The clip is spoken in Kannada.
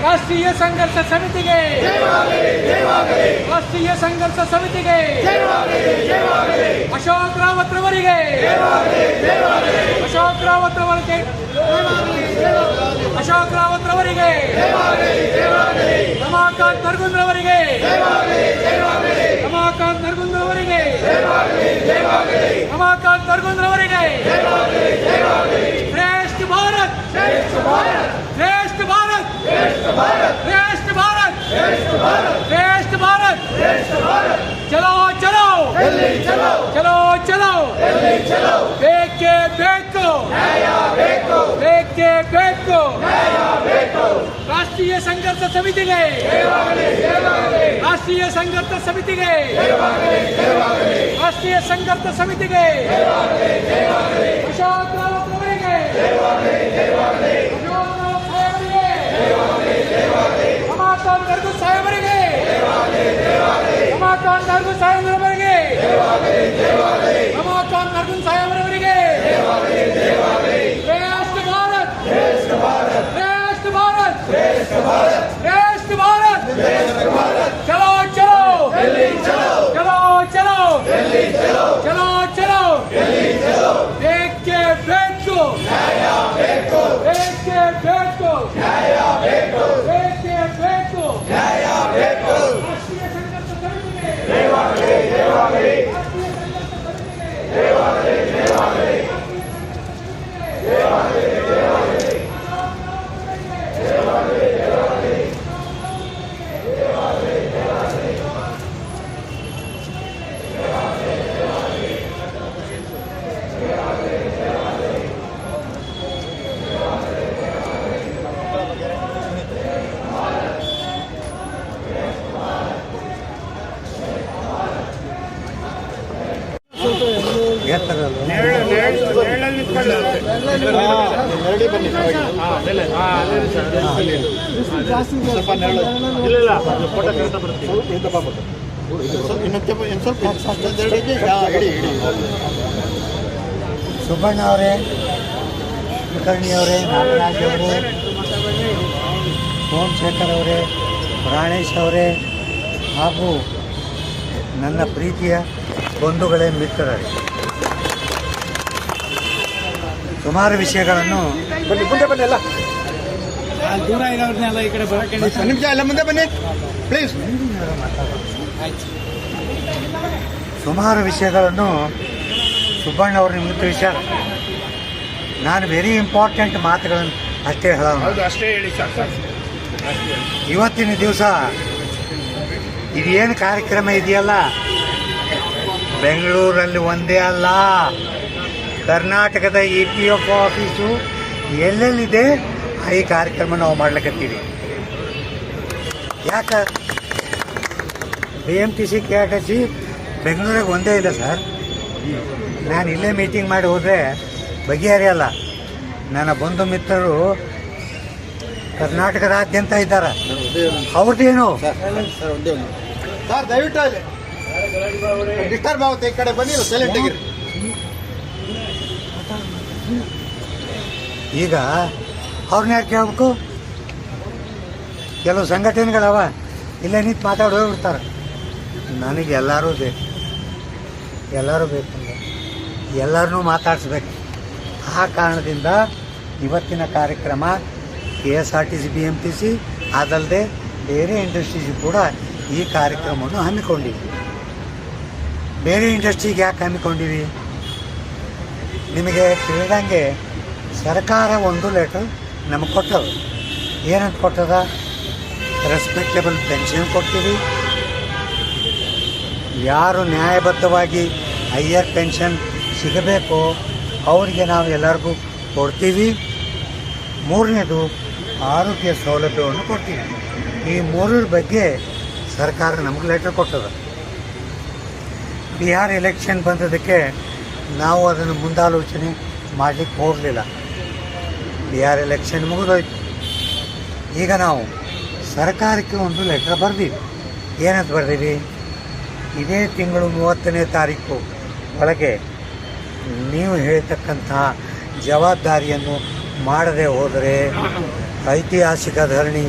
ರಾಷ್ಟ್ರೀಯ ಸಂಘರ್ಷ ಸಮಿತಿಗೆ, ರಾಷ್ಟ್ರೀಯ ಸಂಘರ್ಷ ಸಮಿತಿಗೆ, ಅಶೋಕ್ ರಾವತ್ ರವರಿಗೆ, ಅಶೋಕ್ ರಾವತ್ ರವರಿಗೆ, ಅಶೋಕ್ ರಾವತ್ ರವರಿಗೆ, ರಮಾಕಾಂತ್ ನರಗುಂದ್ ರವರಿಗೆ, ರಮಾಕಾಂತ್ ನರಗುಂದ್ ರವರಿಗೆ, ರಮಾಕಾಂತ್ ನರಗುಂದ್ ರವರಿಗೆ, ಶ್ರೇಷ್ಠ ಭಾರತ್, ಶ್ರೇಷ್ಠ ಭಾರತ್, ಶ್ರೇಷ್ಠ ಭಾರತ್, ಶ್ರೇಷ್ಠ ಭಾರತ್, ಶ್ರೇಷ್ಠ ಭಾರತ್, ಚಲೋ ಚಲೋ ಚಲೋ ಚಲೋ, ಬೇಕೇ ಬೇಕು, ಬೇಕೇ ಬೇಕು, ರಾಷ್ಟ್ರೀಯ ಸಂಘರ್ಷ ಸಮಿತಿಗೆ, ರಾಷ್ಟ್ರೀಯ ಸಂಘರ್ಷ ಸಮಿತಿಗೆ, ರಾಷ್ಟ್ರೀಯ ಸಂಘರ್ಷ ಸಮಿತಿಗೆ, ಅಶೋಕ್ ರಾವತ್ ಅವರಿಗೆ, ರಮಾಕಾಂತ್ ನರಗುಂದ್ ಸಾಹೇಬರಿಗೆ, ರಮಾಕಾಂತ್ ನರಗುಂದ್ ಸಾಹೇಬರವರಿಗೆ, ರಮಾಕಾಂತ್ ನರಗುಂದ್ ಸಾಹೇಬರವರಿಗೆ, ಶ್ರೇಷ್ಠ ಭಾರತ್, ಶ್ರೇಷ್ಠ ಭಾರತ್, ಶ್ರೇಷ್ಠ ಭಾರತ್, ಶ್ರೇಷ್ಠ ಭಾರತ್, ಚಲೋ ಚಲೋ ಚಲೋ ಚಲೋ ಚಲೋ ಚಲೋ, ಬೇಕೇ ಬೇಕು, ಬೇಕೇ ಬೇಕು, ಬೇಕೇ ಬೇಕು, ರಾಷ್ಟ್ರೀಯ ಸಂಘರ್ಷ ಸಮಿತಿಗೆ, ರಾಷ್ಟ್ರೀಯ ಸುಬ್ಬಣ್ಣ ಅವರೇ, ಕುಲಕರ್ಣಿ ಅವರೇ, ನಾಗರಾಜ್ ಅವರೇ, ಸೋಮಶೇಖರ್ ಅವರೇ, ಪ್ರಾಣೇಶ್ ಅವರೇ ಹಾಗೂ ನನ್ನ ಪ್ರೀತಿಯ ಬಂಧುಗಳೇ, ಮಿತ್ರರೇ, ಸುಮಾರು ವಿಷಯಗಳನ್ನು ಮುಂದೆ ಬನ್ನಿ, ಎಲ್ಲ ದೂರ ಇರೋರ್ನೆಲ್ಲ ಈ ಕಡೆ ಬರೋಕೆ ನಿಮಿಷ ಎಲ್ಲ ಮುಂದೆ ಬನ್ನಿ ಪ್ಲೀಸ್. ಸುಮಾರು ವಿಷಯಗಳನ್ನು ಸುಬ್ಬಣ್ಣ ಅವರು ನಿಮಗೆ ತಿಳಿಸ್ಯಾರ. ನಾನು ವೆರಿ ಇಂಪಾರ್ಟೆಂಟ್ ಮಾತುಗಳನ್ನು ಅಷ್ಟೇ ಹೇಳೋಣ. ಅಷ್ಟೇ ಹೇಳಿ ಸರ್. ಇವತ್ತಿನ ದಿವಸ ಇದೇನು ಕಾರ್ಯಕ್ರಮ ಇದೆಯಲ್ಲ, ಬೆಂಗಳೂರಲ್ಲಿ ಒಂದೇ ಅಲ್ಲ, ಕರ್ನಾಟಕದ EPF ಆಫೀಸು ಎಲ್ಲೆಲ್ಲಿದೆ ಈ ಕಾರ್ಯಕ್ರಮ ನಾವು ಮಾಡ್ಲಿಕ್ಕತ್ತೀವಿ. ಯಾಕೆ BMTC KRTC ಬೆಂಗಳೂರಿಗೆ ಒಂದೇ ಇಲ್ಲ ಸರ್. ನಾನು ಇಲ್ಲೇ ಮೀಟಿಂಗ್ ಮಾಡಿ ಹೋದರೆ ಬಗೆಹರಿಯಲ್ಲ. ನನ್ನ ಬಂಧು ಮಿತ್ರರು ಕರ್ನಾಟಕದಾದ್ಯಂತ ಇದ್ದಾರೆ. ಅವ್ರದ್ದೇನು ಸರ್ ದಯವಿಟ್ಟು ಡಿಸ್ಟರ್ಬ್ ಆಗುತ್ತೆ, ಈ ಕಡೆ ಬನ್ನಿ, ಸೈಲೆಂಟ್ ಆಗಿರಿ. ಈಗ ಅವ್ರನ್ನ ಯಾಕೆ ಕೇಳಬೇಕು? ಕೆಲವು ಸಂಘಟನೆಗಳವ ಇಲ್ಲೇ ನಿಂತು ಮಾತಾಡಿ ಹೋಗ್ಬಿಡ್ತಾರೆ. ನನಗೆ ಎಲ್ಲರೂ ಬೇಕು, ಎಲ್ಲರೂ ಬೇಕಂದ್ರೆ ಎಲ್ಲರನ್ನೂ ಮಾತಾಡಿಸ್ಬೇಕು. ಆ ಕಾರಣದಿಂದ ಇವತ್ತಿನ ಕಾರ್ಯಕ್ರಮ KSRTC BMTC ಅದಲ್ಲದೆ ಬೇರೆ ಇಂಡಸ್ಟ್ರೀಸ್ ಕೂಡ ಈ ಕಾರ್ಯಕ್ರಮವನ್ನು ಹಮ್ಮಿಕೊಂಡಿವಿ. ಬೇರೆ ಇಂಡಸ್ಟ್ರಿಗೆ ಯಾಕೆ ಹಮ್ಮಿಕೊಂಡಿವಿ? ನಿಮಗೆ ತಿಳಿದಂಗೆ ಸರ್ಕಾರ ಒಂದು ಲೆಟರ್ ನಮಗೆ ಕೊಟ್ಟದು. ಏನಂತ ಕೊಟ್ಟದ? ರೆಸ್ಪೆಕ್ಟೇಬಲ್ ಪೆನ್ಷನ್ ಕೊಡ್ತೀವಿ, ಯಾರು ನ್ಯಾಯಬದ್ಧವಾಗಿ ಹೈಯರ್ ಪೆನ್ಷನ್ ಸಿಗಬೇಕು ಅವರಿಗೆ ನಾವು ಎಲ್ಲರಿಗೂ ಕೊಡ್ತೀವಿ. ಮೂರನೇದು ಆರೋಗ್ಯ ಸೌಲಭ್ಯವನ್ನು ಕೊಡ್ತೀವಿ. ಈ ಮೂರರ ಬಗ್ಗೆ ಸರ್ಕಾರ ನಮಗೆ ಲೆಟರ್ ಕೊಟ್ಟದ. ಬಿಹಾರ್ ಎಲೆಕ್ಷನ್ ಬಂದದಕ್ಕೆ ನಾವು ಅದನ್ನು ಮುಂದಾಲೋಚನೆ ಮಾಡಲಿಕ್ಕೆ ಹೋಗಲಿಲ್ಲ. ಬಿಹಾರ್ ಎಲೆಕ್ಷನ್ ಮುಗಿದೋಯ್ತು. ಈಗ ನಾವು ಸರ್ಕಾರಕ್ಕೆ ಒಂದು ಲೆಟರ್ ಬರೆದೀವಿ. ಏನಂತ ಬರೆದೀವಿ? ಇದೇ ತಿಂಗಳು 30ನೇ ತಾರೀಕು ಒಳಗೆ ನೀವು ಹೇಳ್ತಕ್ಕಂತಹ ಜವಾಬ್ದಾರಿಯನ್ನು ಮಾಡದೆ ಹೋದರೆ ಐತಿಹಾಸಿಕ ಧರಣಿ